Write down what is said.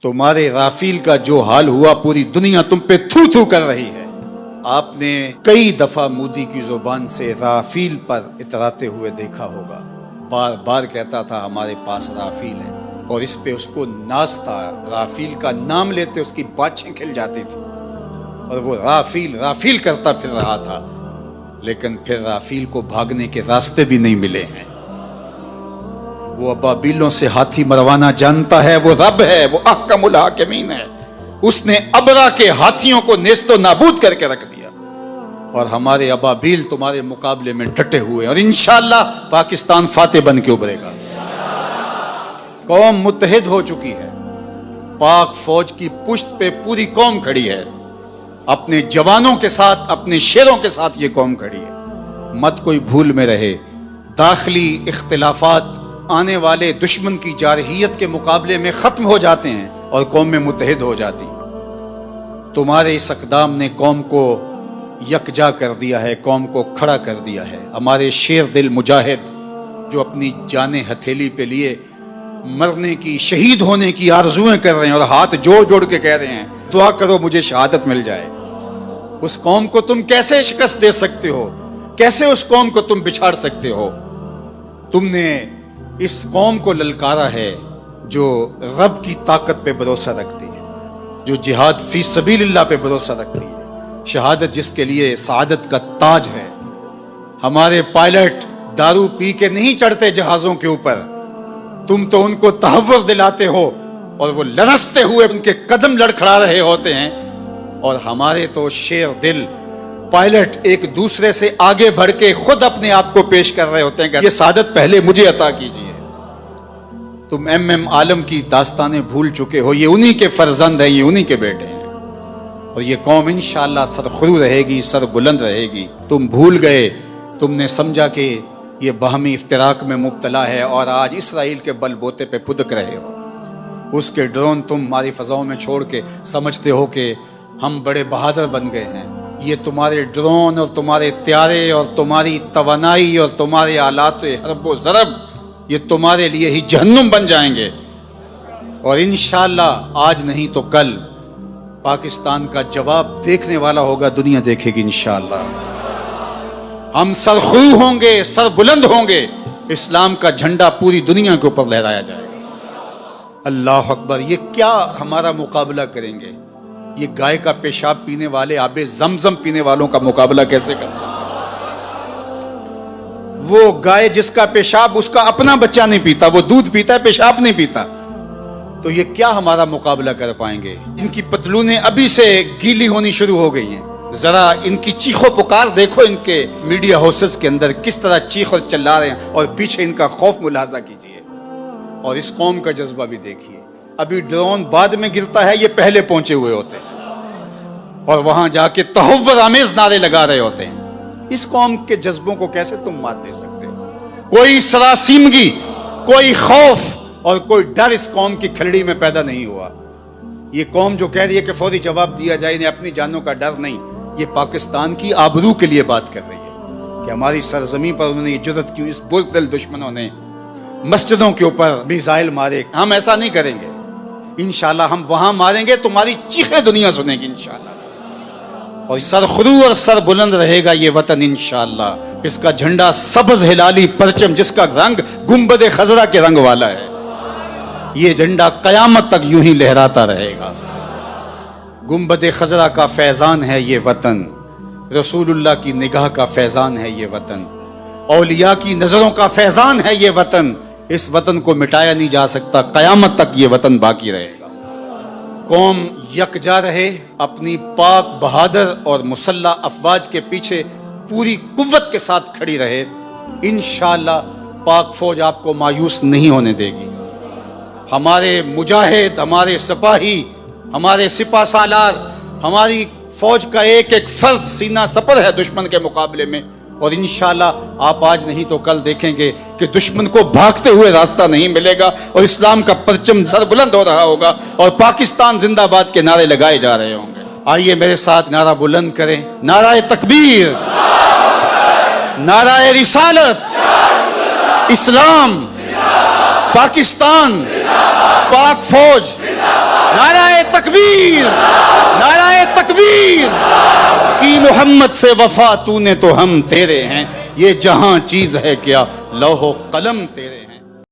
تمہارے رافیل کا جو حال ہوا پوری دنیا تم پہ تھو تھو کر رہی ہے۔ آپ نے کئی دفعہ مودی کی زبان سے رافیل پر اتراتے ہوئے دیکھا ہوگا، بار بار کہتا تھا ہمارے پاس رافیل ہے، اور اس پہ اس کو ناز تھا۔ رافیل کا نام لیتے اس کی باچھیں کھل جاتی تھی اور وہ رافیل رافیل کرتا پھر رہا تھا، لیکن پھر رافیل کو بھاگنے کے راستے بھی نہیں ملے ہیں۔ وہ ابابیلوں سے ہاتھی مروانا جانتا ہے، وہ رب ہے، وہ احکم الحاکمین ہے۔ اس نے ابرا کے ہاتھیوں کو نیست و نابود کر کے رکھ دیا، اور ہمارے ابابیل تمہارے مقابلے میں ڈٹے ہوئے، اور انشاءاللہ پاکستان فاتح بن کے ابھرے گا۔ قوم متحد ہو چکی ہے، پاک فوج کی پشت پہ پوری قوم کھڑی ہے، اپنے جوانوں کے ساتھ، اپنے شیروں کے ساتھ یہ قوم کھڑی ہے۔ مت کوئی بھول میں رہے، داخلی اختلافات آنے والے دشمن کی جارحیت کے مقابلے میں ختم ہو جاتے ہیں اور قوم میں متحد ہو جاتی ہیں۔ تمہارے اس اقدام نے قوم کو یکجا کر دیا ہے، قوم کو کھڑا کر دیا ہے۔ ہمارے شیر دل مجاہد جو اپنی جانیں ہتھیلی پہ لیے مرنے کی، شہید ہونے کی آرزویں کر رہے ہیں، اور ہاتھ جوڑ جوڑ کے کہہ رہے ہیں دعا کرو مجھے شہادت مل جائے، اس قوم کو تم کیسے شکست دے سکتے ہو؟ کیسے اس قوم کو تم بچھاڑ سکتے ہو؟ تم نے اس قوم کو للکارا ہے جو رب کی طاقت پہ بھروسہ رکھتی ہے، جو جہاد فی سبیل اللہ پہ بھروسہ رکھتی ہے، شہادت جس کے لیے سعادت کا تاج ہے۔ ہمارے پائلٹ دارو پی کے نہیں چڑھتے جہازوں کے اوپر، تم تو ان کو تحور دلاتے ہو، اور وہ لرزتے ہوئے ان کے قدم لڑکھڑا رہے ہوتے ہیں، اور ہمارے تو شیر دل پائلٹ ایک دوسرے سے آگے بڑھ کے خود اپنے آپ کو پیش کر رہے ہوتے ہیں کہ یہ سعادت پہلے مجھے عطا کیجیے۔ تم ایم عالم کی داستانیں بھول چکے ہو، یہ انہی کے فرزند ہیں، یہ انہی کے بیٹے ہیں، اور یہ قوم انشاءاللہ سرخرو رہے گی، سر بلند رہے گی۔ تم بھول گئے، تم نے سمجھا کہ یہ باہمی افتراق میں مبتلا ہے، اور آج اسرائیل کے بل بوتے پہ پھدک رہے ہو۔ اس کے ڈرون تم ہماری فضاؤں میں چھوڑ کے سمجھتے ہو کہ ہم بڑے بہادر بن گئے ہیں۔ یہ تمہارے ڈرون اور تمہارے طیارے اور تمہاری توانائی اور تمہارے آلات حرب و ضرب، یہ تمہارے لیے ہی جہنم بن جائیں گے، اور انشاءاللہ آج نہیں تو کل پاکستان کا جواب دیکھنے والا ہوگا، دنیا دیکھے گی انشاءاللہ۔ ہم سرخرو ہوں گے، سر بلند ہوں گے، اسلام کا جھنڈا پوری دنیا کے اوپر لہرایا جائے گا۔ اللہ اکبر! یہ کیا ہمارا مقابلہ کریں گے؟ یہ گائے کا پیشاب پینے والے آب زمزم پینے والوں کا مقابلہ کیسے کر سکتے؟ وہ گائے جس کا پیشاب اس کا اپنا بچہ نہیں پیتا، وہ دودھ پیتا ہے، پیشاب نہیں پیتا، تو یہ کیا ہمارا مقابلہ کر پائیں گے؟ ان کی پتلونیں ابھی سے گیلی ہونی شروع ہو گئی ہیں، ذرا ان کی چیخ و پکار دیکھو، ان کے میڈیا ہاؤسز کے اندر کس طرح چیخ اور چلا رہے ہیں، اور پیچھے ان کا خوف ملاحظہ کیجئے، اور اس قوم کا جذبہ بھی دیکھیے۔ ابھی ڈرون بعد میں گرتا ہے، یہ پہلے پہنچے ہوئے ہوتے ہیں، اور وہاں جا کے تحور آمیز نعرے لگا رہے ہوتے ہیں۔ اس قوم کے جذبوں کو کیسے تم مات دے سکتے ہو؟ کوئی سراسیمگی، کوئی خوف اور کوئی ڈر اس قوم کی کھلڑی میں پیدا نہیں ہوا۔ یہ قوم جو کہہ رہی ہے کہ فوری جواب دیا جائے، انہیں اپنی جانوں کا ڈر نہیں، یہ پاکستان کی آبرو کے لیے بات کر رہی ہے کہ ہماری سرزمین پر انہوں نے یہ جرأت کیوں، اس بزدل دشمنوں نے مسجدوں کے اوپر میزائل مارے۔ ہم ایسا نہیں کریں گے انشاءاللہ، ہم وہاں ماریں گے، تمہاری چیخیں دنیا سنے گی انشاءاللہ، اور سرخرو اور سر بلند رہے گا یہ وطن انشاءاللہ۔ اس کا جھنڈا سبز ہلالی پرچم جس کا رنگ گنبد خضرا کے رنگ والا ہے، یہ جھنڈا قیامت تک یوں ہی لہراتا رہے گا۔ گنبد خضرا کا فیضان ہے یہ وطن، رسول اللہ کی نگاہ کا فیضان ہے یہ وطن، اولیاء کی نظروں کا فیضان ہے یہ وطن۔ اس وطن کو مٹایا نہیں جا سکتا، قیامت تک یہ وطن باقی رہے گا۔ قوم یکجا رہے، اپنی پاک بہادر اور مسلح افواج کے پیچھے پوری قوت کے ساتھ کھڑی رہے، انشاءاللہ پاک فوج آپ کو مایوس نہیں ہونے دے گی۔ ہمارے مجاہد، ہمارے سپاہی، ہمارے سپہ سالار، ہماری فوج کا ایک ایک فرد سینہ سپر ہے دشمن کے مقابلے میں، اور انشاءاللہ آپ آج نہیں تو کل دیکھیں گے کہ دشمن کو بھاگتے ہوئے راستہ نہیں ملے گا، اور اسلام کا پرچم سر بلند ہو رہا ہوگا، اور پاکستان زندہ باد کے نعرے لگائے جا رہے ہوں گے۔ آئیے میرے ساتھ نعرہ بلند کریں، نعرہ تکبیر، نعرہ رسالت، اسلام، پاکستان، پاک فوج نعرہ تکبیر، نعرہ تکبیر، کی محمد سے وفا تو نے تو ہم تیرے ہیں، یہ جہاں چیز ہے کیا لوح و قلم تیرے ہیں۔